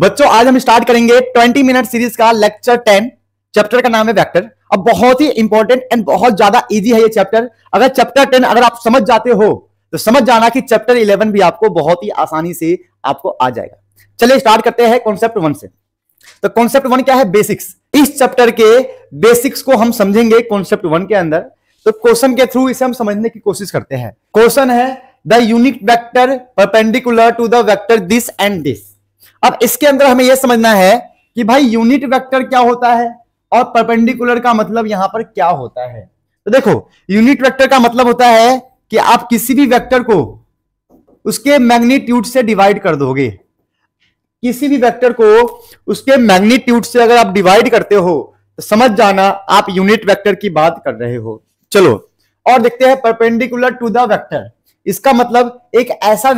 बच्चों आज हम स्टार्ट करेंगे 20 मिनट सीरीज का लेक्चर 10। चैप्टर का नाम है वेक्टर। अब बहुत ही इंपॉर्टेंट एंड बहुत ज्यादा इजी है ये चैप्टर। अगर चैप्टर 10 अगर आप समझ जाते हो तो समझ जाना कि चैप्टर 11 भी आपको बहुत ही आसानी से आपको आ जाएगा। चलिए स्टार्ट करते हैं कॉन्सेप्ट 1 से। तो कॉन्सेप्ट 1 क्या है? बेसिक्स। इस चैप्टर के बेसिक्स को हम समझेंगे कॉन्सेप्ट 1 के अंदर। तो क्वेश्चन के थ्रू इसे हम समझने की कोशिश करते हैं। क्वेश्चन है the unit vector perpendicular to the vector this and this. अब इसके अंदर हमें यह समझना है कि भाई यूनिट वेक्टर क्या होता है और परपेंडिकुलर का मतलब यहां पर क्या होता है। तो देखो, यूनिट वेक्टर का मतलब होता है कि आप किसी भी वेक्टर को उसके मैग्नीट्यूड से डिवाइड कर दोगे। किसी भी वेक्टर को उसके मैग्नीट्यूड से अगर आप डिवाइड करते हो तो समझ जाना आप यूनिट वेक्टर की बात कर रहे हो। चलो और देखते हैं परपेंडिकुलर टू द वेक्टर। इसका मतलब एक ऐसा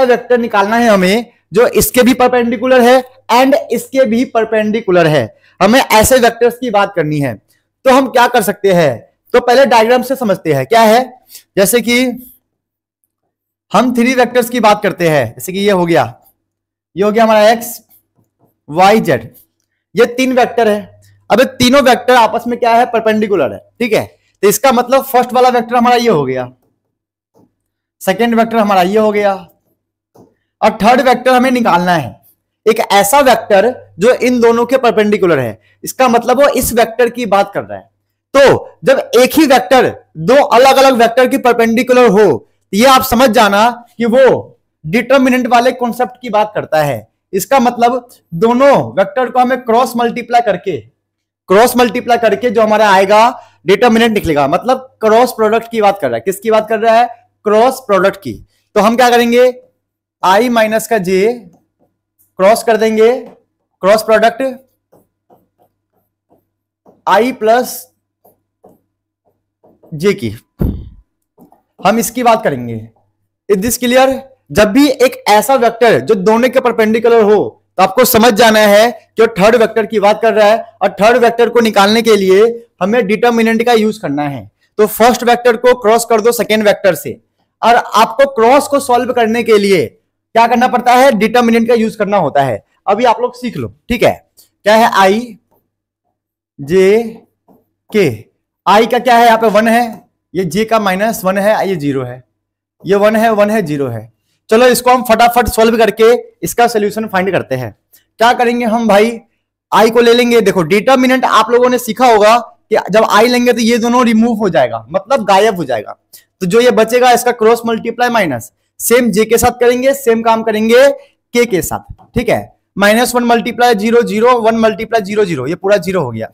वेक्टर निकालना है हमें जो इसके भी परपेंडिकुलर है एंड इसके भी परपेंडिकुलर है। हमें ऐसे वेक्टर्स की बात करनी है। तो हम क्या कर सकते हैं? तो पहले डायग्राम से समझते हैं क्या है। जैसे कि हम 3 वेक्टर्स की बात करते हैं। जैसे कि ये हो गया हमारा एक्स वाई जेड। ये 3 वेक्टर है। अब ये तीनों वेक्टर आपस में क्या है? परपेंडिकुलर है। ठीक है, तो इसका मतलब फर्स्ट वाला वेक्टर हमारा ये हो गया, सेकेंड वेक्टर हमारा ये हो गया और थर्ड वेक्टर हमें निकालना है एक ऐसा वेक्टर जो इन दोनों के परपेंडिकुलर है। इसका मतलब वो इस वेक्टर की बात कर रहा है। तो जब एक ही वेक्टर दो अलग अलग वेक्टर की परपेंडिकुलर हो तो ये आप समझ जाना कि वो डिटरमिनेंट वाले कॉन्सेप्ट की बात करता है। इसका मतलब दोनों वेक्टर को हमें क्रॉस मल्टीप्लाई करके जो हमारा आएगा डिटरमिनेंट निकलेगा। मतलब क्रॉस प्रोडक्ट की बात कर रहा है। किसकी बात कर रहा है? क्रॉस प्रोडक्ट की। तो हम क्या करेंगे? आई माइनस का जे क्रॉस कर देंगे, क्रॉस प्रोडक्ट आई प्लस जे की हम इसकी बात करेंगे। Is this clear? जब भी एक ऐसा वेक्टर जो दोनों के परपेंडिकुलर हो तो आपको समझ जाना है कि वो थर्ड वेक्टर की बात कर रहा है और थर्ड वेक्टर को निकालने के लिए हमें डिटरमिनेंट का यूज करना है। तो फर्स्ट वेक्टर को क्रॉस कर दो सेकेंड वेक्टर से और आपको क्रॉस को सॉल्व करने के लिए क्या करना पड़ता है? डिटरमिनेंट का यूज करना होता है। अभी आप लोग सीख लो। ठीक है, क्या है? आई जे के। आई का क्या है? यहां पे 1 है, ये जे का -1 है, ये 0 है, ये 1 है 1 है 0 है। चलो इसको हम फटाफट सॉल्व करके इसका सोल्यूशन फाइंड करते हैं। क्या करेंगे हम भाई? आई को ले लेंगे। देखो डिटरमिनेंट आप लोगों ने सीखा होगा कि जब आई लेंगे तो ये दोनों रिमूव हो जाएगा, मतलब गायब हो जाएगा। तो जो ये बचेगा इसका क्रॉस मल्टीप्लाई माइनस सेम जे के साथ करेंगे, सेम काम करेंगे के साथ। ठीक है, -1 मल्टीप्लाई 0 0, 1 मल्टीप्लाई 0 0, ये पूरा 0 हो गया।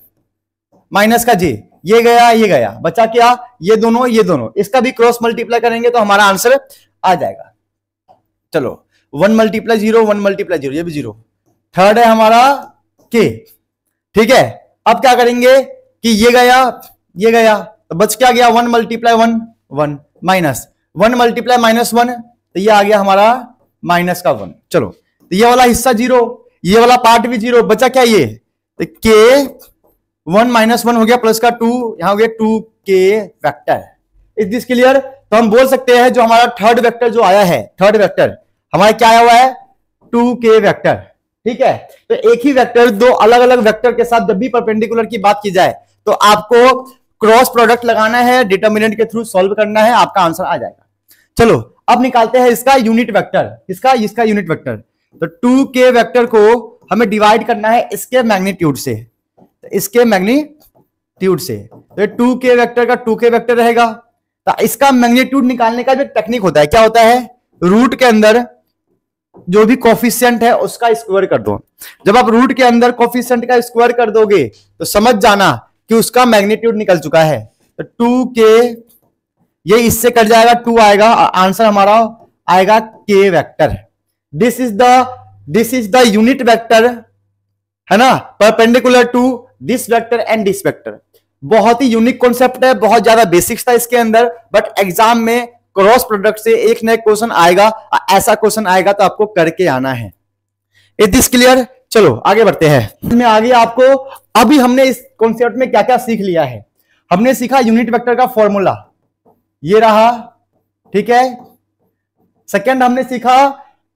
माइनस का जे, ये गया, बचा क्या? ये दोनों। इसका भी क्रॉस मल्टीप्लाई करेंगे तो हमारा आंसर आ जाएगा। चलो 1 मल्टीप्लाई 0, 1 मल्टीप्लाई 0, ये भी 0। थर्ड है हमारा के। ठीक है, अब क्या करेंगे कि ये गया तो बच क्या गया? 1 मल्टीप्लाई 1 1 माइनस 1 मल्टीप्लाई -1, तो ये आ गया हमारा माइनस का 1। चलो तो ये वाला हिस्सा 0, ये वाला पार्ट भी 0, बचा क्या? ये तो के 1 -1 हो गया प्लस का 2, यहां हो गया 2k vector. Is this clear? तो हम बोल सकते हैं जो हमारा थर्ड वेक्टर जो आया है, थर्ड वेक्टर हमारा क्या आया हुआ है? 2k vector. ठीक है, तो एक ही वेक्टर दो अलग अलग वेक्टर के साथ जब भी परपेंडिकुलर की बात की जाए तो आपको क्रॉस प्रोडक्ट लगाना है, डिटरमिनेंट के थ्रू सॉल्व करना है, आपका आंसर आ जाएगा। चलो अब निकालते हैं इसका यूनिट वेक्टर। इसका यूनिट वेक्टर। तो 2k वेक्टर को हमें डिवाइड करना है इसके मैग्नीट्यूड से, इसके मैग्नीट्यूड से। तो 2k वेक्टर का 2k वेक्टर रहेगा। तो इसका मैग्नीट्यूड निकालने का जो टेक्निक होता है, क्या होता है? रूट के अंदर जो भी कोफिशिएंट है उसका स्क्वायर कर दो। जब आप रूट के अंदर कोफिशिएंट का स्क्वायर कर दोगे तो समझ जाना कि उसका मैग्नीट्यूड निकल चुका है। तो 2k ये इससे कट जाएगा, 2 आएगा, आंसर हमारा आएगा k vector. This is the unit vector, है ना, perpendicular to this vector and this vector. बहुत ही यूनिक कॉन्सेप्ट है, बहुत ज्यादा बेसिक्स था इसके अंदर, बट एग्जाम में क्रॉस प्रोडक्ट से एक नया क्वेश्चन आएगा। ऐसा क्वेश्चन आएगा तो आपको करके आना है। Is this clear? चलो आगे बढ़ते हैं। इसमें आगे आपको अभी हमने इस कॉन्सेप्ट में क्या क्या सीख लिया है। हमने सीखा यूनिट वेक्टर का फॉर्मूला, ये रहा। ठीक है, सेकंड हमने सीखा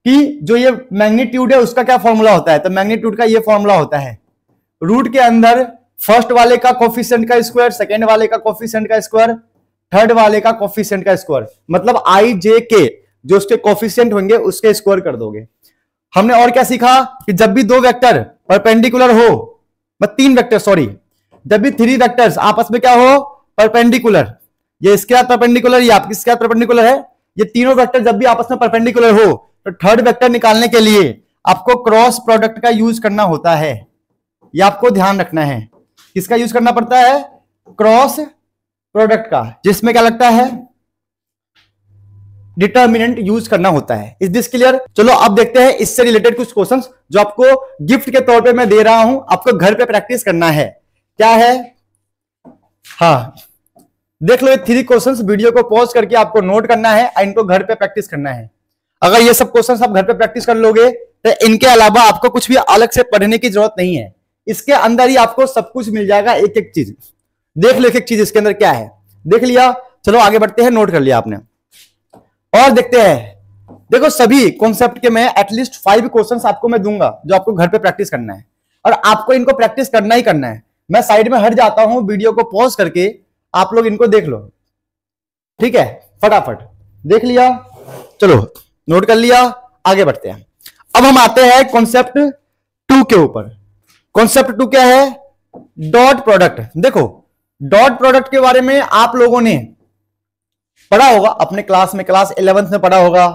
कि जो ये मैग्नीट्यूड है उसका क्या फॉर्मूला होता है, तो मैग्नीट्यूड का ये फॉर्मूला होता है रूट के अंदर फर्स्ट वाले का कोफिशिएंट का स्क्वायर, सेकेंड वाले का कोफिशिएंट का स्क्वायर, थर्ड वाले का कोफिशिएंट का स्क्वायर, मतलब आई जे के जो उसके कोफिशिएंट होंगे उसके स्क्वायर कर दोगे। हमने और क्या सीखा कि जब भी दो वेक्टर परपेंडिकुलर हो, तीन वेक्टर सॉरी, जब भी थ्री वेक्टर्स आपस में क्या हो परपेंडिकुलर, ये इसके साथ परपेंडिकुलर, ये आपके साथ परपेंडिकुलर है, ये तीनों वेक्टर जब भी आपस में परपेंडिकुलर हो तो थर्ड वेक्टर निकालने के लिए आपको क्रॉस प्रोडक्ट का यूज करना होता है। ये आपको ध्यान रखना है, किसका यूज करना पड़ता है, क्रॉस प्रोडक्ट का, जिसमें क्या लगता है डिटर्मिनेंट यूज करना होता है। Is this clear? चलो अब देखते हैं इससे रिलेटेड कुछ क्वेश्चंस जो आपको गिफ्ट के तौर पे मैं दे रहा हूं, आपको घर पे प्रैक्टिस करना है। क्या है, हाँ देख लो ये 3 क्वेश्चंस, वीडियो को पॉज करके आपको नोट करना है और इनको घर पे प्रैक्टिस करना है। अगर ये सब क्वेश्चंस आप घर पे प्रैक्टिस कर लोगे तो इनके अलावा आपको कुछ भी अलग से पढ़ने की जरूरत नहीं है, इसके अंदर ही आपको सब कुछ मिल जाएगा, एक एक चीज देख लो, एक एक चीज इसके अंदर क्या है देख लिया। चलो आगे बढ़ते हैं, नोट कर लिया आपने और देखते हैं। देखो सभी कॉन्सेप्ट के मैं एटलीस्ट 5 क्वेश्चंस आपको मैं दूंगा जो आपको घर पे प्रैक्टिस करना है और आपको इनको प्रैक्टिस करना ही करना है। मैं साइड में हट जाता हूं, वीडियो को पॉज करके आप लोग इनको देख लो, ठीक है, फटाफट देख लिया, चलो नोट कर लिया, आगे बढ़ते हैं। अब हम आते हैं कॉन्सेप्ट 2 के ऊपर। कॉन्सेप्ट 2 क्या है, डॉट प्रोडक्ट। देखो डॉट प्रोडक्ट के बारे में आप लोगों ने पढ़ा होगा अपने क्लास में, क्लास 11th में पढ़ा होगा,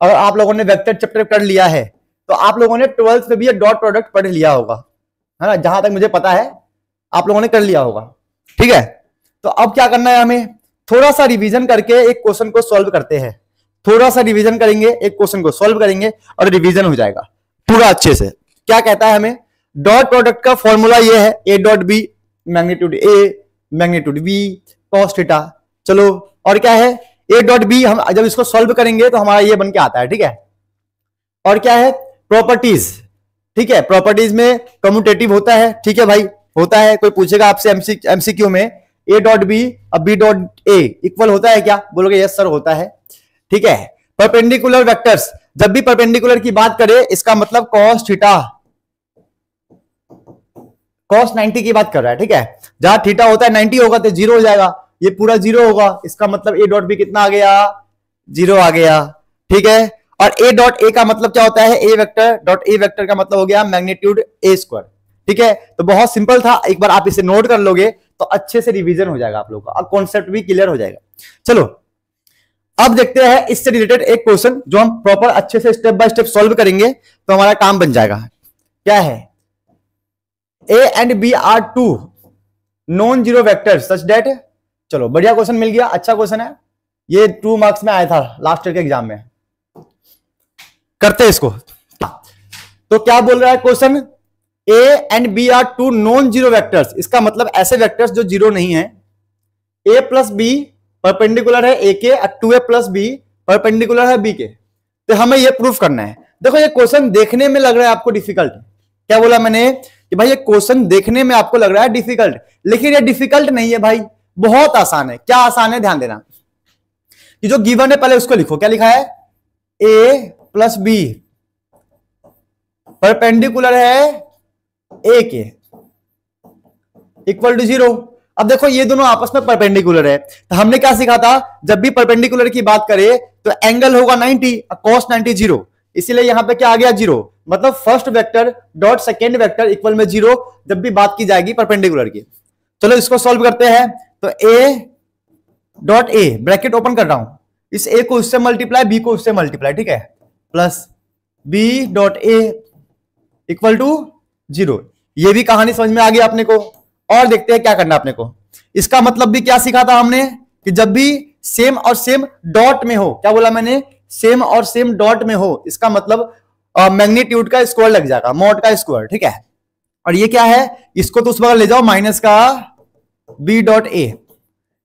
और आप लोगों ने वेक्टर चैप्टर कर लिया है तो आप लोगों ने 12th में भी ये डॉट प्रोडक्ट पढ़ लिया होगा, है ना, जहां तक मुझे पता है आप लोगों ने कर लिया होगा, ठीक है। तो अब क्या करना है, हमें थोड़ा सा रिवीजन करके एक क्वेश्चन को सॉल्व करते हैं, थोड़ा सा रिवीजन करेंगे, एक क्वेश्चन को सॉल्व करेंगे और रिवीजन हो जाएगा पूरा अच्छे से। क्या कहता है हमें, डॉट प्रोडक्ट का फॉर्मूला ये है A dot B magnitude A magnitude B cos theta. चलो और क्या है ए डॉट बी, हम जब इसको सॉल्व करेंगे तो हमारा ये बन के आता है, ठीक है। और क्या है प्रॉपर्टीज, ठीक है, प्रॉपर्टीज में कम्यूटेटिव होता है, ठीक है भाई, होता है। कोई पूछेगा आपसे एमसीक्यू में ए डॉट बी और बी डॉट ए इक्वल होता है क्या, बोलोगे यस सर होता है, ठीक है। परपेंडिकुलर वेक्टर्स, जब भी परपेंडिकुलर की बात करें इसका मतलब कॉस थीटा, कॉस 90 की बात कर रहा है, ठीक है। जहां थीटा होता है 90 होगा तो 0 हो जाएगा, ये पूरा 0 होगा, इसका मतलब ए डॉट बी कितना आ गया, 0 आ गया, ठीक है। और ए डॉट ए का मतलब क्या होता है, ए वेक्टर डॉट ए वेक्टर का मतलब हो गया मैग्नीट्यूड ए स्क्वायर, ठीक है। तो बहुत सिंपल था, एक बार आप इसे नोट कर लोगे तो अच्छे से रिवीजन हो जाएगा आप लोगों का और कॉन्सेप्ट भी क्लियर हो जाएगा। चलो अब देखते हैं इससे रिलेटेड एक क्वेश्चन जो हम प्रॉपर अच्छे से स्टेप बाय स्टेप सॉल्व करेंगे तो हमारा काम बन जाएगा। क्या है, A and B are two non zero vector such that, चलो बढ़िया क्वेश्चन मिल गया, अच्छा क्वेश्चन है ये, 2 मार्क्स में आया था लास्ट ईयर के एग्जाम में, करते हैं इसको। तो क्या बोल रहा है question, A and B are two non zero vectors, इसका मतलब ऐसे वेक्टर्स जो जीरो नहीं है। ए प्लस बी परपेंडिकुलर है ए के और 2a प्लस बी परपेंडिकुलर है बी के, तो हमें यह प्रूफ करना है। देखो ये क्वेश्चन देखने में लग रहा है आपको डिफिकल्ट, क्या बोला मैंने कि भाई ये क्वेश्चन देखने में आपको लग रहा है डिफिकल्ट, लेकिन ये डिफिकल्ट नहीं है भाई, बहुत आसान है। क्या आसान है, ध्यान देना कि जो गिवन है पहले उसको लिखो। क्या लिखा है, ए प्लस बी परपेंडिकुलर है ए के इक्वल टू 0। अब देखो ये दोनों आपस में परपेंडिकुलर है, तो हमने क्या सीखा था, जब भी परपेंडिकुलर की बात करें तो एंगल होगा 90 cos 90 0, इसीलिए यहां पे क्या आ गया 0, मतलब first vector dot second vector equal में 0 जब भी बात की जाएगी परपेंडिकुलर की। चलो इसको सॉल्व करते हैं। तो ए डॉट ए ब्रैकेट ओपन कर रहा हूं, इस ए को उससे मल्टीप्लाई बी को उससे मल्टीप्लाई, ठीक है, plus B dot A equal to 0। ये भी कहानी समझ में आ गई अपने को। और देखते हैं क्या करना अपने को। इसका मतलब भी क्या सीखा था हमने कि जब भी सेम और सेम डॉट में हो, क्या बोला मैंने, सेम और सेम डॉट में हो, इसका मतलब मैग्नीट्यूड का स्क्वायर लग जाएगा, मॉड का स्क्वायर, ठीक है। और ये क्या है, इसको तो उस बगल ले जाओ माइनस का बी डॉट ए,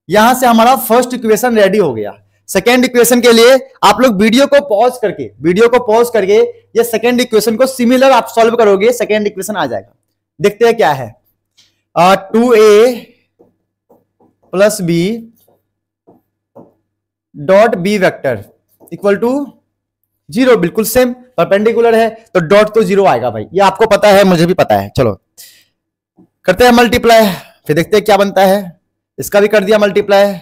यहां से हमारा फर्स्ट इक्वेशन रेडी हो गया। सेकेंड इक्वेशन के लिए आप लोग वीडियो को पॉज करके ये सेकेंड इक्वेशन को सिमिलर आप सॉल्व करोगे, सेकेंड इक्वेशन आ जाएगा। देखते हैं क्या है, 2a plus B dot B vector equal to zero, बिल्कुल सेम, परपेंडिकुलर है तो डॉट तो जीरो आएगा भाई, ये आपको पता है, मुझे भी पता है। चलो करते हैं मल्टीप्लाई, फिर देखते हैं क्या बनता है। इसका भी कर दिया multiply,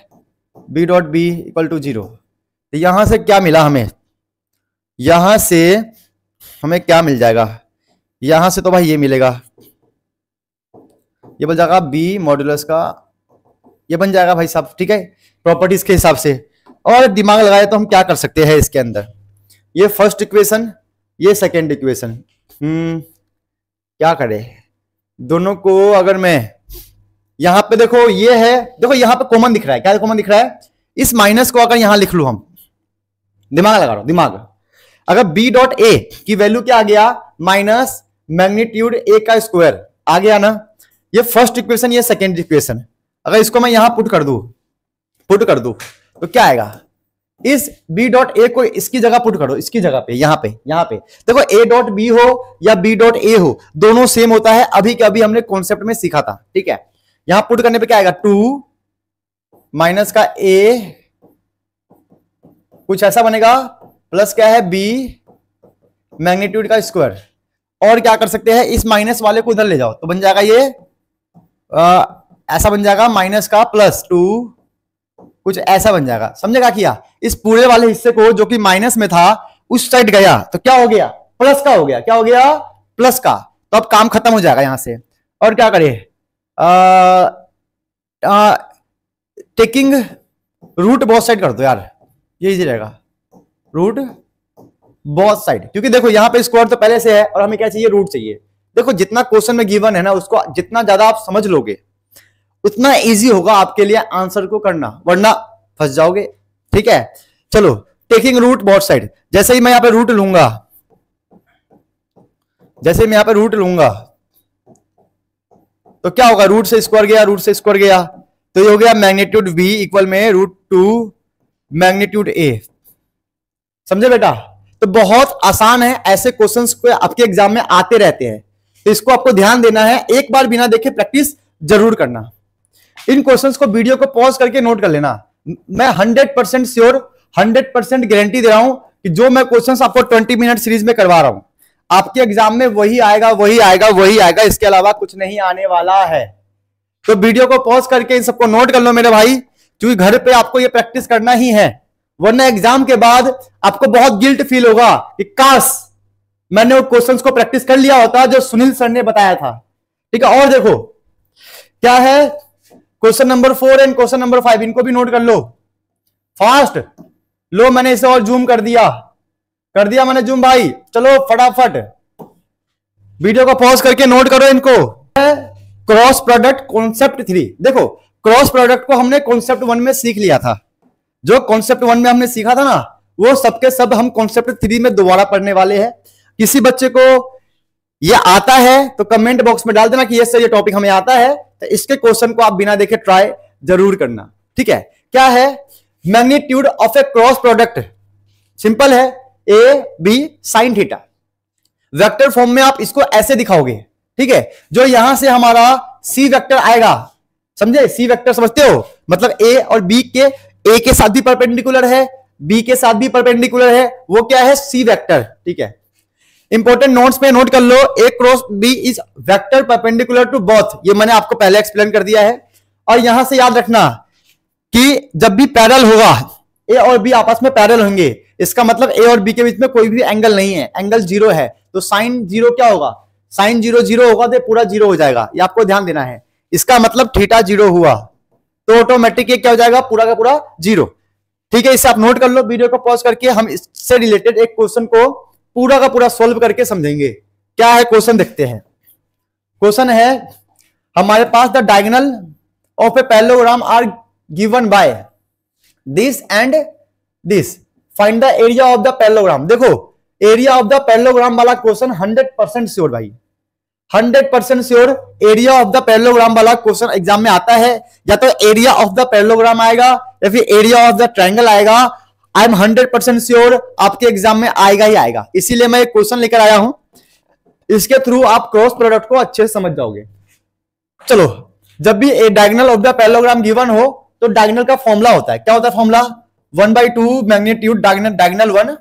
B dot B equal to zero. तो यहां से क्या मिला हमें, यहां से हमें क्या मिल जाएगा, यहां से तो भाई ये मिलेगा, ये बन जाएगा बी मॉड्यूलस का, ये बन जाएगा भाई साहब, ठीक है, प्रॉपर्टीज के हिसाब से। और दिमाग लगाए तो हम क्या कर सकते हैं इसके अंदर, ये फर्स्ट इक्वेशन, ये सेकेंड इक्वेशन, क्या करें दोनों को। अगर मैं यहां पे देखो, ये है, देखो यहां पे कॉमन दिख रहा है, क्या कॉमन दिख रहा है, इस माइनस को अगर यहां लिख लू, हम दिमाग लगा रहा हूं, दिमाग, अगर बी डॉट ए की वैल्यू क्या आ गया, माइनस मैग्नीट्यूड ए का स्क्वायर आ गया ना, ये फर्स्ट इक्वेशन, ये सेकेंड इक्वेशन, अगर इसको मैं यहां पुट कर दूं तो क्या आएगा, इस बी डॉट ए को इसकी जगह पुट करो, इसकी जगह पे, यहां पे देखो, ए डॉट बी हो या बी डॉट ए हो, दोनों सेम होता है, अभी के अभी हमने कॉन्सेप्ट में सीखा था, ठीक है। यहां पुट करने पे क्या आएगा, 2 माइनस का ए कुछ ऐसा बनेगा, प्लस क्या है, बी मैग्नीट्यूड का स्क्वायर, और क्या कर सकते हैं, इस माइनस वाले को उधर ले जाओ तो बन जाएगा ये ऐसा बन जाएगा, माइनस का प्लस 2 कुछ ऐसा बन जाएगा, समझेगा क्या, इस पूरे वाले हिस्से को जो कि माइनस में था उस साइड गया तो क्या हो गया, प्लस का हो गया, क्या हो गया, प्लस का, तो अब काम खत्म हो जाएगा यहां से। और क्या करें, टेकिंग रूट बोथ साइड कर दो यार, ये इजी रहेगा, रूट बोथ साइड, क्योंकि देखो यहां पे स्क्वायर तो पहले से है और हमें क्या चाहिए, रूट चाहिए। देखो जितना क्वेश्चन में गिवन है ना, उसको जितना ज्यादा आप समझ लोगे उतना इजी होगा आपके लिए आंसर को करना, वरना फंस जाओगे, ठीक है। चलो टेकिंग रूट बोथ साइड, जैसे ही मैं यहां पे रूट लूंगा, तो क्या होगा, रूट से स्क्वायर गया, तो ये हो गया मैग्नीट्यूड v इक्वल में रूट 2 मैग्नीट्यूड a, समझे बेटा। तो बहुत आसान है, ऐसे क्वेश्चंस को आपके एग्जाम में आते रहते हैं, तो इसको आपको ध्यान देना है, एक बार बिना देखे प्रैक्टिस जरूर करना। इन क्वेश्चंस को वीडियो को पॉज करके नोट कर लेना, मैं 100% श्योर, 100% गारंटी दे रहा हूं कि जो मैं क्वेश्चंस आपको 20 मिनट सीरीज में करवा रहा हूं, आपके एग्जाम में वही आएगा, इसके अलावा कुछ नहीं आने वाला है। तो वीडियो को पॉज करके इन सबको नोट कर लो मेरे भाई, क्योंकि घर पे आपको ये प्रैक्टिस करना ही है, वरना एग्जाम के बाद आपको बहुत गिल्ट फील होगा कि काश मैंने वो क्वेश्चंस को प्रैक्टिस कर लिया होता जो सुनील सर ने बताया था, ठीक है। और देखो क्या है, question number 4 and question number 5, इनको भी नोट कर लो फास्ट। लो मैंने इसे और जूम कर दिया मैंने जूम भाई, चलो फटाफट वीडियो को पॉज करके नोट करो इनको। क्रॉस प्रोडक्ट कॉन्सेप्ट 3, देखो क्रॉस प्रोडक्ट को हमने कॉन्सेप्ट 1 में सीख लिया था, जो कॉन्सेप्ट 1 में हमने सीखा था ना, वो सबके सब हम कॉन्सेप्ट 3 में दोबारा पढ़ने वाले हैं। किसी बच्चे को ये आता है तो कमेंट बॉक्स में डाल देना कि यस सर ये टॉपिक हमें आता है, तो इसके क्वेश्चन को आप बिना देखे ट्राई जरूर करना, ठीक है। क्या है magnitude of a cross product, simple है, A B sine theta, vector form में आप इसको ऐसे दिखाओगे, ठीक है। जो यहां से हमारा सी वेक्टर आएगा, समझे, सी वेक्टर समझते हो, मतलब ए और बी के, ए के साथ भी परपेंडिकुलर है, बी के साथ भी परपेंडिकुलर है, वो क्या है, सी वेक्टर, ठीक है। इंपॉर्टेंट नोट्स पे नोट कर लो, A cross B is vector perpendicular to both, ये मैंने आपको पहले एक्सप्लेन कर दिया है। और यहां से याद रखना कि जब भी पैरेलल होगा, ए और बी आपस में पैरेलल होंगे, इसका मतलब ए और बी के बीच में कोई भी एंगल नहीं है, एंगल जीरो है, तो साइन जीरो क्या होगा, साइन जीरो जीरो होगा तो पूरा जीरो हो जाएगा, ये आपको ध्यान देना है। इसका मतलब थीटा जीरो हुआ तो ऑटोमेटिक क्या हो जाएगा, पूरा का पूरा जीरो, ठीक है। इसे आप नोट कर लो, वीडियो को पॉज करके हम इससे रिलेटेड एक क्वेश्चन को पूरा का पूरा सोल्व करके समझेंगे। क्या है क्वेश्चन, देखते हैं। क्वेश्चन है हमारे पास, the diagonal of a parallelogram are given by this and this, find the area of the parallelogram. देखो एरिया ऑफ द पैरेललोग्राम वाला क्वेश्चन 100% श्योर भाई, 100% sure area of the parallelogram वाला क्वेश्चन एग्जाम में आता है, या तो एरिया ऑफ द पैरेललोग्राम आएगा या फिर एरिया ऑफ द ट्रायंगल आएगा। आई एम 100% श्योर आपके एग्जाम में आएगा ही आएगा, इसीलिए मैं एक क्वेश्चन लेकर आया हूं, इसके थ्रू आप क्रॉस प्रोडक्ट को अच्छे से समझ जाओगे। चलो, जब भी a diagonal of the parallelogram given हो तो डायगोनल का फॉर्मूला होता है, क्या होता है फॉर्मूला, 1/2 मैग्नीट्यूड डायगोनल 1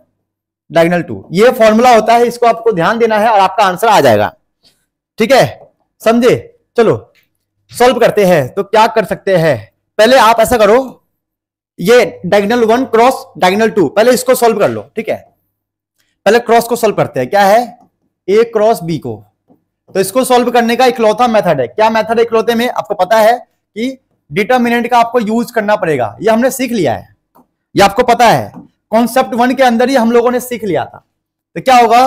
डायगोनल 2। ये फॉर्मूला होता है, इसको आपको ध्यान देना है और आपका आंसर आ जाएगा। ठीक है, समझे? चलो सॉल्व करते हैं। तो क्या कर सकते हैं, पहले आप ऐसा करो, ये डायगोनल 1 क्रॉस डायगोनल 2, पहले इसको सॉल्व कर लो। ठीक है, पहले क्रॉस को सॉल्व करते हैं। क्या है, ए क्रॉस बी को। तो इसको सॉल्व करने का इकलौता मेथड है। क्या मेथड है इकलौते में? आपको पता है कि डिटरमिनेंट का आपको यूज करना पड़ेगा। ये हमने सीख लिया है, ये आपको पता है, कॉन्सेप्ट 1 के अंदर ही हम लोगों ने सीख लिया था। तो क्या होगा,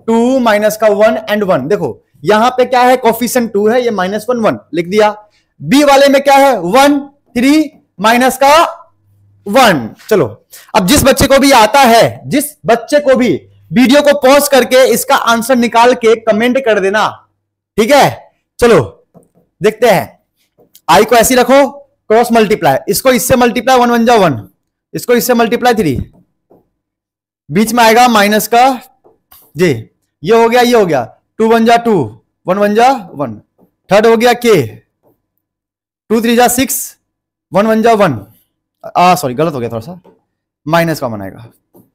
2 माइनस का 1 एंड 1। देखो यहां पे क्या है, कोफिशिएंट 2 है, ये -1 1 लिख दिया। बी वाले में क्या है, 1 3 माइनस का 1। चलो अब जिस बच्चे को भी आता है, जिस बच्चे को भी, वीडियो को पॉज करके इसका आंसर निकाल के कमेंट कर देना। ठीक है, चलो देखते हैं। आई को ऐसी रखो, क्रॉस मल्टीप्लाई, इसको इससे मल्टीप्लाई 1 1 जा 1, इसको इससे मल्टीप्लाई 3, बीच में आएगा माइनस का जे, ये हो गया, ये हो गया, 2 1 जा 2, 1 1 जा 1, थर्ड हो गया के, 2 3 जा 6, 1 1 जा 1, सॉरी गलत हो गया थोड़ा सा, माइनस का बनाएगा।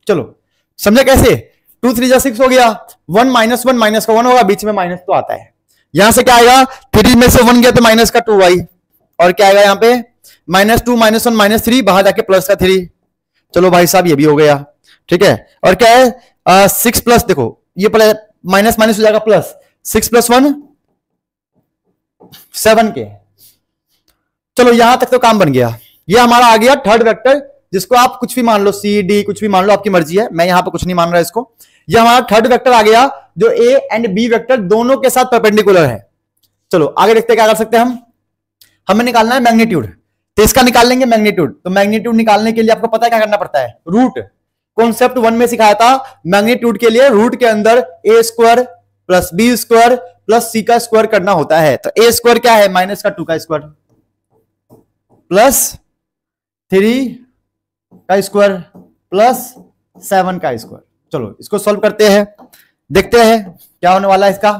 चलो समझे कैसे, 2 3 जा 6 हो गया, 1 माइनस का 1 होगा, बीच में माइनस तो आता है। यहां से क्या आएगा, 3 में से 1 गया तो माइनस का 2 आई, और क्या आएगा यहाँ पे, -2 -1 -3, बाहर जाके प्लस का 3। चलो भाई साहब ये भी हो गया। ठीक है, और क्या है, 6 प्लस, देखो ये पहले माइनस माइनस हो जाएगा प्लस, 6 + 1 7 के। चलो यहां तक तो काम बन गया। ये हमारा आ गया थर्ड वेक्टर, जिसको आप कुछ भी मान लो, सी डी कुछ भी मान लो, आपकी मर्जी है, मैं यहां पे कुछ नहीं मान रहा इसको। ये हमारा थर्ड वेक्टर आ गया, जो ए एंड बी वेक्टर दोनों के साथ परपेंडिकुलर है। चलो आगे देखते हैं क्या कर सकते हैं हम। हमें निकालना है मैग्नीट्यूड, तो इसका निकाल लेंगे मैग्नीट्यूड। तो मैग्नीट्यूड निकालने के लिए आपको पता है क्या करना पड़ता है, रूट। कॉन्सेप्ट 1 में सिखाया था, मैग्नीट्यूड के लिए रूट के अंदर a² + b² + c का स्क्वायर करना होता है। तो a² क्या है, -2 का स्क्वायर प्लस 3 का स्क्वायर प्लस 7 का स्क्वायर। चलो इसको सॉल्व करते हैं, देखते हैं क्या होने वाला है इसका।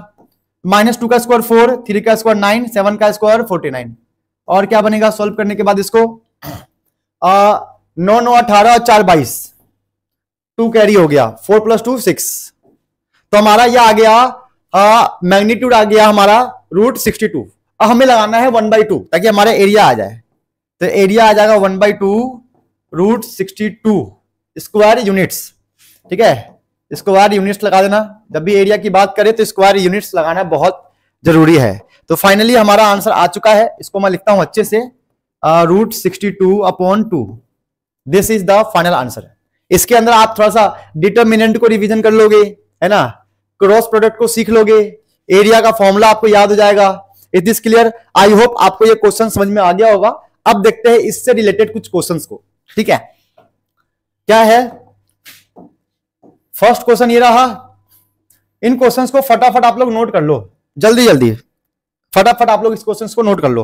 -2 का स्क्वायर 4, 3 का स्क्वायर 9, 7 का स्क्वायर 49। और क्या बनेगा सॉल्व करने के बाद इसको, 9 9 18 और 4 22, 2 कैरी हो गया, 4 + 2 6। तो हमारा ये आ गया, मैग्नीट्यूड आ गया हमारा √62। अब हमें लगाना है 1/2 ताकि हमारा एरिया आ जाए। तो एरिया आ जाएगा 1/2 √62 स्क्वायर यूनिट्स। ठीक है, स्क्वायर यूनिट्स लगा देना, जब भी एरिया की बात करें तो स्क्वायर यूनिट्स लगाना बहुत जरूरी है। तो फाइनली हमारा आंसर आ चुका है, इसको मैं लिखता हूं अच्छे से, √62/2। This is the final answer. इसके अंदर आप थोड़ा सा डिटरमिनेंट को रिवीजन कर लोगे, है ना, क्रॉस प्रोडक्ट को सीख लोगे, एरिया का फॉर्मूला आपको याद हो जाएगा। Is this clear? I hope आपको ये क्वेश्चन समझ में आ गया होगा। अब देखते हैं इससे रिलेटेड कुछ क्वेश्चंस को। ठीक है, क्या है फर्स्ट क्वेश्चन ये रहा। इन क्वेश्चंस को फटाफट आप लोग नोट कर लो, जल्दी जल्दी फटाफट आप लोग इस क्वेश्चंस को नोट कर लो।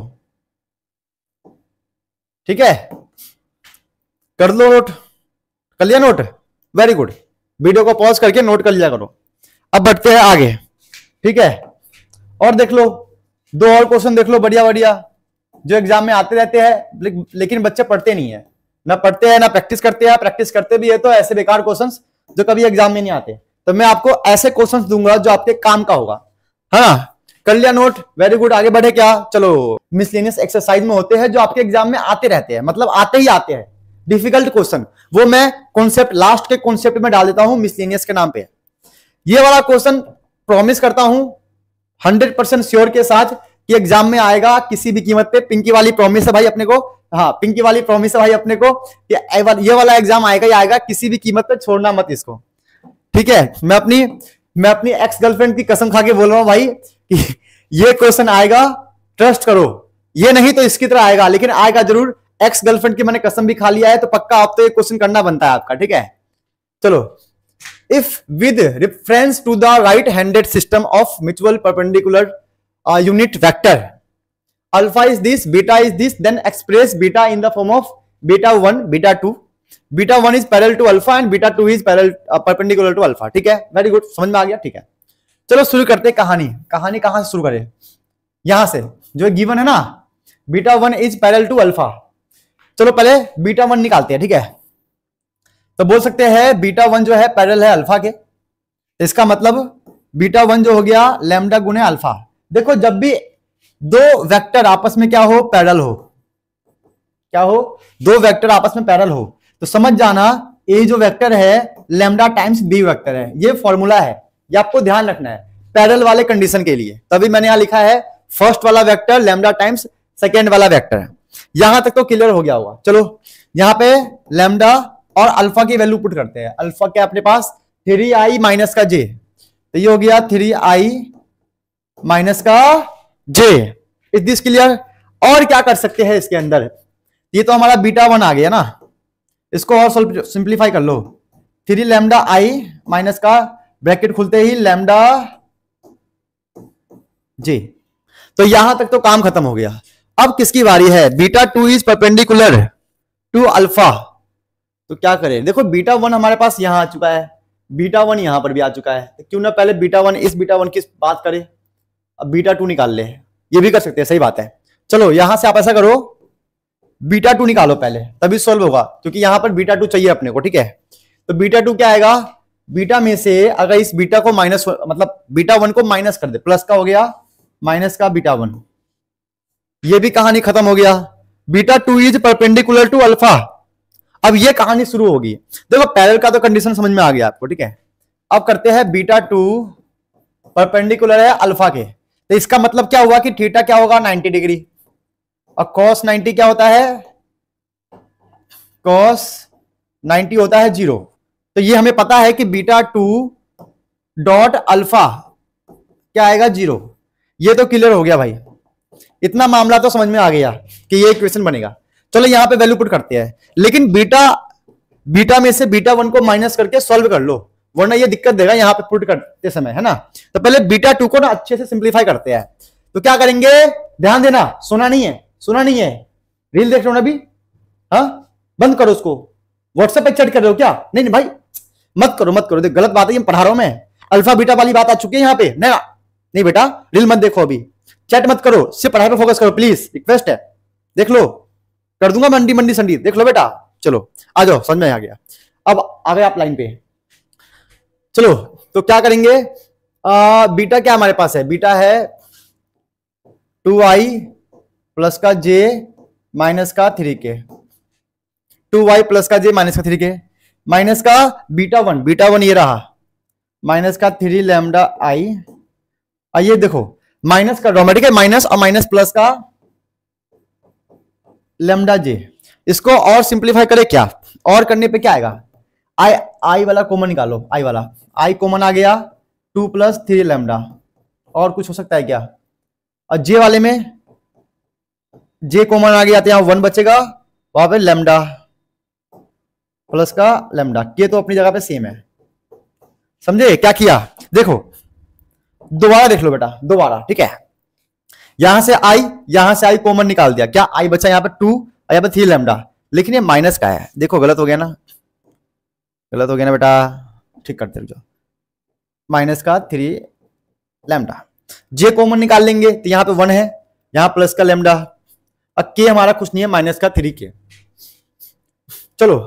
ठीक है, कर लो नोट, कर लिया नोट, वेरी गुड। वीडियो को पॉज करके नोट कर लिया करो। अब बढ़ते हैं आगे। ठीक है, और देख लो, 2 और क्वेश्चन देख लो, बढ़िया बढ़िया, जो एग्जाम में आते रहते हैं, लेकिन बच्चे पढ़ते नहीं है, ना पढ़ते हैं ना प्रैक्टिस करते हैं। प्रैक्टिस करते भी है तो ऐसे बेकार क्वेश्चंस जो कभी एग्जाम में नहीं आते। तो मैं आपको ऐसे क्वेश्चंस दूंगा जो आपके काम का होगा। हाँ, कर लिया नोट, वेरी गुड। आगे बढ़े क्या, चलो मिसलेनियस एक्सरसाइज में होते हैं जो आपके एग्जाम में आते रहते हैं, मतलब आते ही आते हैं, डिफिकल्ट क्वेश्चन, वो मैं कॉन्सेप्ट लास्ट के कॉन्सेप्ट में डाल देता हूं मिसलेनियस के नाम पे। ये वाला क्वेश्चन प्रॉमिस करता हूं 100% श्योर के साथ कि एग्जाम में आएगा किसी भी कीमत पे। पिंकी वाली प्रॉमिस है भाई अपने को, हाँ पिंकी वाली प्रॉमिस है भाई अपने को, ये वाला एग्जाम आएगा ही आएगा, किसी भी कीमत पे छोड़ना मत इसको। ठीक है, मैं अपनी एक्स गर्लफ्रेंड की कसम खा के बोल रहा हूं भाई कि ये क्वेश्चन आएगा, ट्रस्ट करो। ये नहीं तो इसकी तरह आएगा, लेकिन आएगा जरूर। एक्स गर्लफ्रेंड की मैंने कसम भी खा लिया है, तो पक्का आप तो ये क्वेश्चन करना बनता है आपका। ठीक है, चलो, if with reference to the right handed system of mutual perpendicular unit vector alpha is this, beta is this, then express beta in the form of beta 1 beta 2, beta 1 is parallel to alpha and beta 2 is perpendicular to alpha। ठीक है, very good, समझ में आ गया। ठीक है, चलो शुरू करते हैं कहानी। कहानी कहां से शुरू करें, यहां से जो गिवन है ना, beta 1 is parallel to alpha। चलो पहले beta 1 निकालते हैं। ठीक है, तो बोल सकते हैं बीटा वन जो है पैरेलल है अल्फा के, इसका मतलब बीटा वन जो हो गया लैम्डा गुने अल्फा। देखो जब भी दो वेक्टर आपस में क्या हो, पैरेलल हो, क्या हो, दो वेक्टर आपस में पैरेलल हो, तो समझ जाना ए जो वेक्टर है लैम्डा टाइम्स बी वेक्टर है। ये फॉर्मूला है, ये आपको ध्यान रखना है पैरेलल वाले कंडीशन के लिए। तभी मैंने यहां लिखा है फर्स्ट वाला वेक्टर लैम्डा टाइम्स सेकेंड वाला वेक्टर है। यहां तक तो क्लियर हो गया होगा। चलो यहां पे लैम्डा और अल्फा की वैल्यू पुट करते हैं। अल्फा क्या अपने पास 3i माइनस का जे, तो ये हो गया 3i माइनस का जे। Is this clear? और क्या कर सकते हैं इसके अंदर, ये तो हमारा बीटा वन आ गया ना, इसको और सिंप्लीफाई कर लो। 3 लैम्डा आई माइनस का ब्रैकेट खुलते ही लैम्डा जे। तो यहां तक तो काम खत्म हो गया। अब किसकी बारी है? Beta two is perpendicular to alpha. तो क्या करें? देखो बीटा वन हमारे पास यहां आ चुका है, बीटा वन यहां पर भी आ चुका है, तो क्यों ना पहले बीटा वन इस बीटा वन की बात करें, अब बीटा टू निकाल ले। ये भी कर सकते हैं, सही बात है। चलो यहां से आप ऐसा करो, बीटा टू निकालो पहले, तभी सॉल्व होगा, क्योंकि यहां पर बीटा टू चाहिए अपने को। ठीक है, तो बीटा टू क्या आएगा? बीटा में से अगर इस बीटा को माइनस, मतलब बीटा वन को माइनस कर दे, प्लस का हो गया माइनस का बीटा वन, ये भी कहानी खत्म हो गया। Beta two is perpendicular to alpha. अब ये कहानी शुरू होगी। देखो पैरेलल का तो कंडीशन समझ में आ गया आपको। ठीक है, अब करते हैं बीटा टू परपेंडिकुलर है अल्फा के, तो इसका मतलब क्या हुआ कि थीटा क्या होगा? 90 डिग्री, और cos 90 क्या होता है? cos 90 होता है 0। तो ये हमें पता है कि बीटा टू डॉट अल्फा क्या आएगा? 0। ये तो क्लियर हो गया भाई, इतना मामला तो समझ में आ गया कि ये इक्वेशन बनेगा। चलो यहां पे वैल्यू पुट करते हैं, लेकिन बीटा में से बीटा वन को माइनस करके सॉल्व कर लो, वरना ये दिक्कत देगा यहां पे पुट करते समय, है ना। तो पहले बीटा टू को ना अच्छे से सिंप्लीफाई करते हैं। तो क्या करेंगे? ध्यान देना, सुना नहीं है, सुना नहीं है, रील देख रहे हो ना अभी? हाँ, बंद करो उसको। व्हाट्सएप पे चैट कर रहे हो क्या? नहीं नहीं भाई, मत करो मत करो, गलत बात है, ये पढ़ा रहा हूं मैं। अल्फा बीटा वाली बात आ चुकी है यहाँ पे। नहीं बेटा, रील मत देखो, अभी चैट मत करो, सिर्फ पढ़ाई पे फोकस करो प्लीज, रिक्वेस्ट है। देख लो, कर दूंगा मंडी मंडी संडी, देख लो बेटा। चलो आ जाओ, समझ में आ गया। अब आ गए आप लाइन पे। चलो तो क्या करेंगे? बीटा क्या हमारे पास है? बीटा है 2i प्लस का जे माइनस का 3k, 2y प्लस का जे माइनस का 3k, माइनस का बीटा वन ये रहा, माइनस का 3 लैम्डा आई। आइए देखो, माइनस कर रहा हूं, ठीक है, माइनस और माइनस प्लस का लैम्डा जे। इसको और सिंप्लीफाई करें क्या? और करने पे क्या आएगा? आई वाला कॉमन निकालो, आई वाला, आई कॉमन आ गया, 2 प्लस 3 लैम्डा। और कुछ हो सकता है क्या? और जे वाले में जे कॉमन आ गया, तो यहां 1 बचेगा, वहां पे लैम्डा प्लस का लैम्डा, के तो अपनी जगह पे सेम है। समझे क्या किया? देखो दोबारा देख लो बेटा, दोबारा, ठीक है। यहां से आई कॉमन निकाल दिया, क्या आई बचा यहां पे 2 और यहां पे 3 लैम्डा, लेकिन ये माइनस का है। देखो गलत हो गया ना, गलत हो गया ना बेटा, ठीक करते रहो। माइनस का 3 लैम्डा, जे कॉमन निकाल लेंगे तो यहां पे 1 है, यहां प्लस का लैम्डा, अब के हमारा कुछ नहीं है, माइनस का 3k। चलो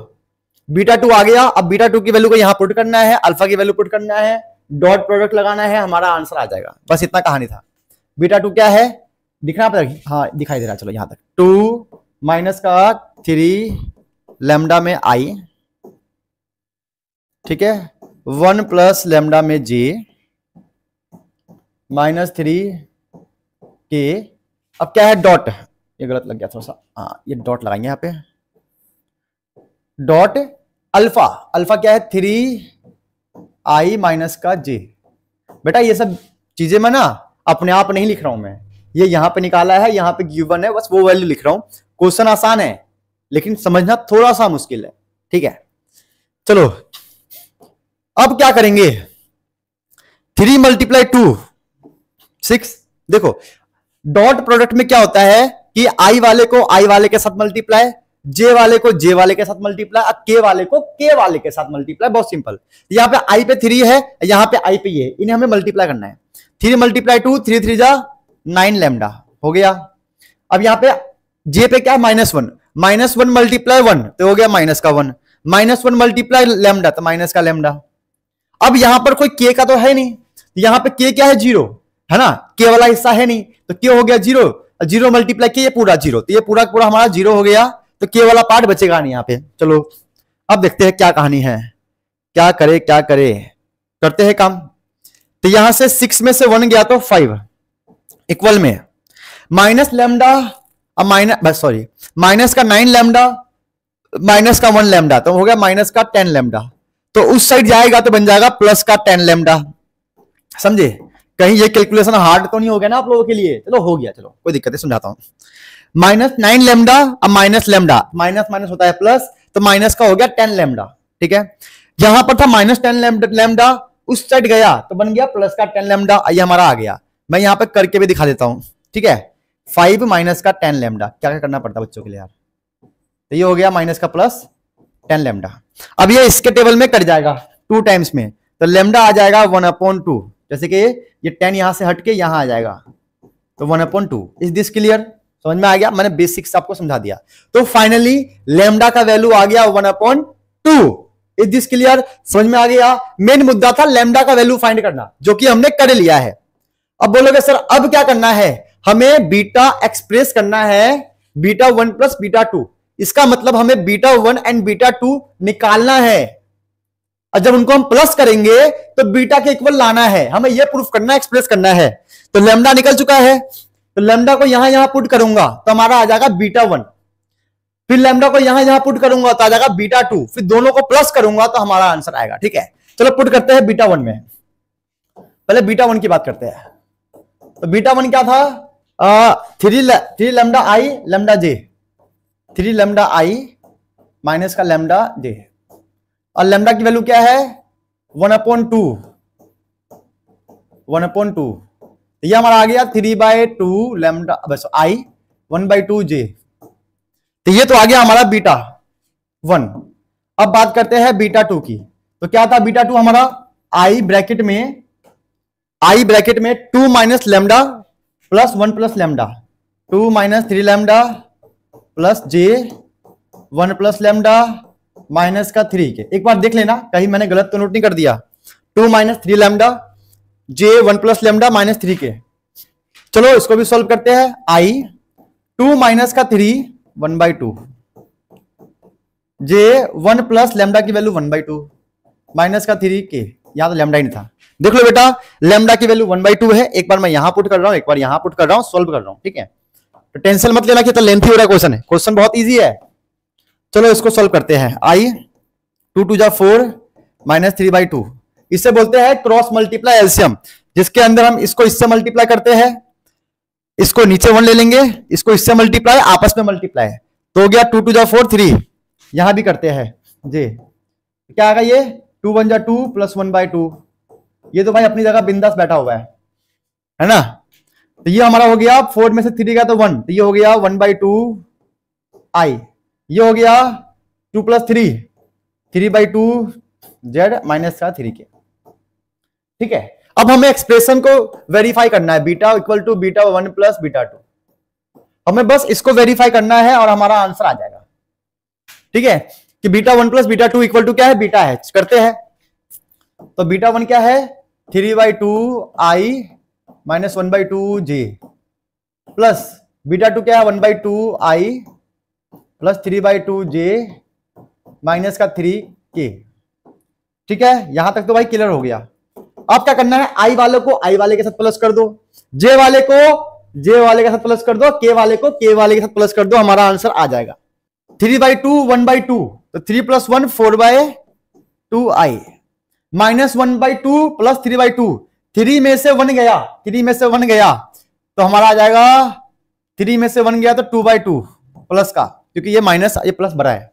बीटा 2 आ गया। अब बीटा 2 की वैल्यू को यहां पुट करना है, अल्फा की वैल्यू पुट करना है, डॉट प्रोडक्ट लगाना है, हमारा आंसर आ जाएगा। बस इतना कहानी था। बीटा 2 क्या है? दिखना पड़ेगा, हाँ दिखाई दे रहा है। चलो यहां तक 2 माइनस का 3 लैम्डा में आई, ठीक है, 1 प्लस लैम्डा में जे माइनस 3k। अब क्या है? डॉट, ये गलत लग गया थोड़ा सा, हाँ ये डॉट लगाएंगे यहां पे, डॉट अल्फा। अल्फा क्या है? 3i माइनस का जे। बेटा ये सब चीजें मैं ना अपने आप नहीं लिख रहा हूं मैं, ये यहां पे निकाला है, यहां पे गिवन है, बस वो वैल्यू लिख रहा हूं। क्वेश्चन आसान है लेकिन समझना थोड़ा सा मुश्किल है, ठीक है। चलो अब क्या करेंगे? 3 मल्टीप्लाई 2 6। देखो डॉट प्रोडक्ट में क्या होता है कि आई वाले को आई वाले के साथ मल्टीप्लाई, जे वाले को जे वाले के साथ मल्टीप्लाई, और के वाले को के वाले के साथ मल्टीप्लाई। बहुत सिंपल। यहां पे आई पे 3 है, यहां पे आई पे ये, इन्हें हमें मल्टीप्लाई करना है। 3 मल्टीप्लाई 2, 3 3 जा 9 लैम्डा हो गया। अब यहां पे जे पे क्या? -1, -1 मल्टीप्लाई 1 तो हो गया माइनस का 1, -1 मल्टीप्लाई लैम्डा, तो माइनस का लैम्डा। अब यहां पर कोई के का तो है नहीं, यहां पे के क्या है, 0 है ना, के वाला हिस्सा है नहीं, तो के हो गया 0, 0 मल्टीप्लाई के, ये पूरा 0, तो ये पूरा पूरा हमारा 0 हो गया, तो के वाला पार्ट बचेगा नहीं यहां पे। चलो अब देखते हैं क्या कहानी है, क्या करे क्या करे, करते हैं काम। तो यहां से 6 में से 1 गया तो 5 इक्वल में माइनस लैम्डा, अब माइनस सॉरी माइनस का 9 लैम्डा माइनस का 1 लैम्डा, तो हो गया माइनस का 10 लैम्डा। तो उस साइड जाएगा तो बन जाएगा प्लस का 10 लैम्डा। समझे, कहीं ये कैलकुलेशन हार्ड तो नहीं हो गया ना आप लोगों के लिए? चलो हो गया, चलो कोई दिक्कत नहीं, समझाता हूं। -9 लैम्डा, अब माइनस लैम्डा, माइनस माइनस होता है प्लस, तो माइनस का हो गया 10 लैम्डा। ठीक है, यहां पर था -10 लैम्डा, उस साइड गया तो बन गया प्लस का 10 लैम्डा, ये हमारा आ गया। मैं यहां पर करके भी दिखा देता हूं। ठीक है, 5 माइनस का 10 लैम्डा, क्या क्या करना पड़ता है बच्चों के लिए यार। तो ये हो गया माइनस का प्लस 10 लैम्डा। अब ये इसके टेबल में कट जाएगा 2 टाइम्स में, तो लैम्डा आ जाएगा 1/2, जैसे कि ये 10 यहां से हटके यहां आ जाएगा, तो 1/2। Is this clear? समझ में आ गया, मैंने बेसिक्स आपको समझा दिया। तो फाइनली लैम्डा का वैल्यू आ गया 1/2। Is this clear? समझ में आ गया। मेन मुद्दा था लैम्डा का वैल्यू फाइंड करना, जो कि हमने कर लिया है। अब बोलोगे सर अब क्या करना है, हमें बीटा एक्सप्रेस करना है, β1 प्लस β2। इसका मतलब हमें β1 एंड β2 निकालना है, और जब उनको हम प्लस करेंगे तो बीटा के इक्वल लाना है, हमें यह प्रूफ करना, एक्सप्रेस करना है। तो लैम्डा निकल चुका है, तो लैम्डा को यहां पुट करूंगा तो हमारा आ जाएगा β1, फिर लैम्डा को यहां पुट करूंगा तो आ जाएगा β2, फिर दोनों को प्लस करूंगा तो हमारा आंसर आएगा। ठीक है, चलो पुट करते हैं β1 में। पहले β1 की बात करते हैं। तो β1 क्या था, 3 लैम्डा आई लैम्डा जे, 3 लैम्डा आई माइनस का लैम्डा जे, और लैम्डा की वैल्यू क्या है 1/2, 1/2। ये हमारा आ गया 3/2 लैम्डा बस आई 1/2 जे, तो ये तो आ गया हमारा β1। अब बात करते हैं β2 की। तो क्या था β2 हमारा, आई ब्रैकेट में 2 minus lambda plus 1 plus lambda, 2 minus 3 lambda plus J 1 plus lambda minus का 3 के। एक बार देख लेना कहीं मैंने गलत तो नोट नहीं कर दिया। 2 माइनस 3 लैम्डा जे 1 प्लस लैम्डा माइनस 3 के। चलो इसको भी सॉल्व करते हैं। आई 2 माइनस का 3 1/2 जे 1 प्लस लैम्डा की वैल्यू 1/2 माइनस का 3 के। यहां तो लैम्डा ही नहीं था। देख लो बेटा, लैम्डा की वैल्यू 1/2 है। एक बार मैं यहां पुट कर रहा हूं, एक बार यहां पुट कर रहा हूं, सॉल्व कर रहा हूं। ठीक है, तो टेंशन मत लेना कि तो लेंथी हो रहा है क्वेश्चन, है क्वेश्चन बहुत इजी है। चलो इसको सॉल्व करते हैं। आई 2 2 4 माइनस 3/2, इसे बोलते हैं क्रॉस मल्टीप्लाई एलसीएम, जिसके अंदर हम इसको इससे मल्टीप्लाई करते हैं, इसको नीचे 1 ले लेंगे, इसको इससे मल्टीप्लाई, आपस में मल्टीप्लाई, तो हो गया 2 2 4 3। यहां भी करते हैं जी, क्या आएगा ये 2 1 2 प्लस 1/2। ये तो भाई अपनी जगह बिंदास बैठा हुआ है ना। तो ये हमारा हो गया 4 में से 3 गया तो 1, तो ये हो गया 1/2 आई, ये हो गया 2 प्लस 3 3/2 जेड माइनस का 3 के। ठीक है, अब हमें एक्सप्रेशन को वेरीफाई करना है, बीटा इक्वल टू β1 प्लस β2। हमें बस इसको वेरीफाई करना है और हमारा आंसर आ जाएगा। ठीक है, कि β1 प्लस β2 इक्वल टू क्या है, बीटा है। करते हैं, तो β1 क्या है 3/2 आई माइनस 1/2 जे प्लस β2 क्या है 1/2 आई प्लस 3/2 जे माइनस का 3 के। ठीक है, यहां तक तो भाई क्लियर हो गया। अब क्या करना है, आई वाले को आई वाले के साथ प्लस कर दो, जे वाले को जे वाले के साथ प्लस कर दो, के वाले को के वाले के साथ प्लस कर दो, हमारा आंसर आ जाएगा 3/2 1/2, तो 3 + 1 4/2 आई माइनस 1/2 प्लस 3/2, 3 में से 1 गया, 3 में से 1 गया तो हमारा आ जाएगा 3 में से 1 गया तो 2/2 प्लस का, क्योंकि ये माइनस ये प्लस भरा है,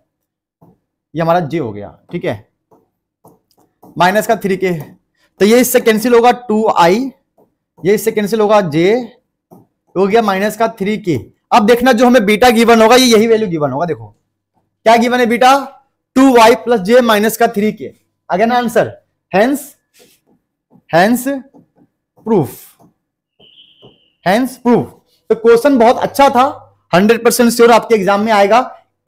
ये हमारा जे हो गया। ठीक है, माइनस का 3 के, तो ये इससे कैंसिल होगा 2i, ये इससे कैंसिल होगा जे, हो गया माइनस का 3 के। अब देखना जो हमें बीटा गिवन होगा ये यही वैल्यू गिवन होगा। देखो क्या गिवन है बीटा 2y प्लस जे माइनस का 3 के। आगे ना answer, hence proof, hence proof. तो क्वेश्चन बहुत अच्छा था, 100% श्योर आपके एग्जाम में आएगा।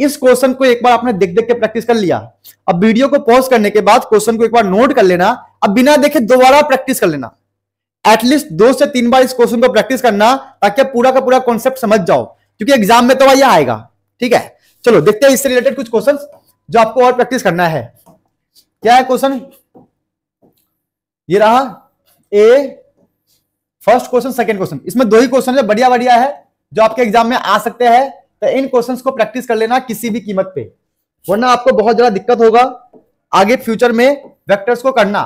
इस क्वेश्चन को एक बार आपने देख देख के प्रैक्टिस कर लिया, अब वीडियो को पॉज करने के बाद क्वेश्चन को एक बार नोट कर लेना, अब बिना देखे दोबारा प्रैक्टिस कर लेना, एटलीस्ट 2 से 3 बार इस क्वेश्चन को प्रैक्टिस करना, ताकि पूरा का पूरा कॉन्सेप्ट समझ जाओ, क्योंकि एग्जाम में तो वही आएगा। ठीक है, चलो देखते हैं इससे रिलेटेड कुछ क्वेश्चन जो आपको और प्रैक्टिस करना है। क्या है क्वेश्चन? ये रहा ए, फर्स्ट क्वेश्चन, सेकंड क्वेश्चन। इसमें 2 ही क्वेश्चन है, बढ़िया बढ़िया है, जो आपके एग्जाम में आ सकते हैं। तो इन क्वेश्चंस को प्रैक्टिस कर लेना किसी भी कीमत पे, वरना आपको बहुत ज्यादा दिक्कत होगा आगे फ्यूचर में वेक्टर्स को करना,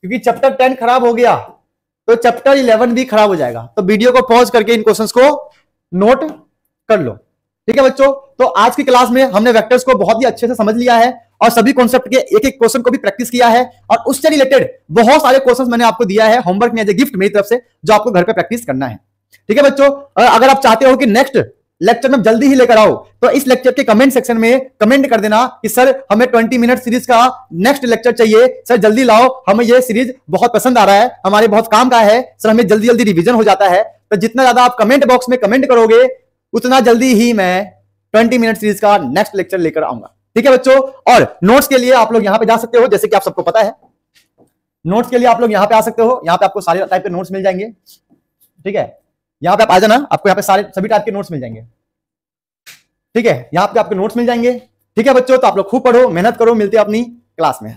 क्योंकि चैप्टर 10 खराब हो गया तो चैप्टर 11 भी खराब हो जाएगा। तो वीडियो को पॉज करके इन क्वेश्चंस को नोट कर लो। ठीक है बच्चों, तो आज की क्लास में हमने वेक्टर्स को बहुत ही अच्छे से समझ लिया है और सभी कॉन्सेप्ट के एक एक क्वेश्चन को भी प्रैक्टिस किया है, और उससे रिलेटेड बहुत सारे क्वेश्चंस मैंने आपको दिया है होमवर्क में एज ए गिफ्ट मेरी तरफ से, जो आपको घर पे प्रैक्टिस करना है। ठीक है बच्चों, अगर आप चाहते हो कि नेक्स्ट लेक्चर में जल्दी ही लेकर आओ, तो इस लेक्चर के कमेंट सेक्शन में कमेंट कर देना कि सर हमें 20 मिनट सीरीज का नेक्स्ट लेक्चर चाहिए, सर जल्दी लाओ, हमें ये सीरीज बहुत पसंद आ रहा है, हमारे बहुत काम का है, सर हमें जल्दी जल्दी रिवीजन हो जाता है। तो जितना ज्यादा आप कमेंट बॉक्स में कमेंट करोगे, उतना जल्दी ही मैं 20 मिनट सीरीज का नेक्स्ट लेक्चर लेकर आऊंगा। ठीक है बच्चों, और नोट्स के लिए आप लोग यहां पे जा सकते हो, जैसे कि आप सबको पता है, नोट्स के लिए आप लोग यहां पे आ सकते हो, यहां पे आपको सारे टाइप के नोट्स मिल जाएंगे। ठीक है, यहां पे आप आ जाना, आपको यहां पे सारे सभी टाइप के नोट्स मिल जाएंगे। ठीक है, यहां पे आपके नोट्स मिल जाएंगे। ठीक है बच्चों, तो आप लोग खूब पढ़ो, मेहनत करो, मिलते हैं अपनी क्लास में।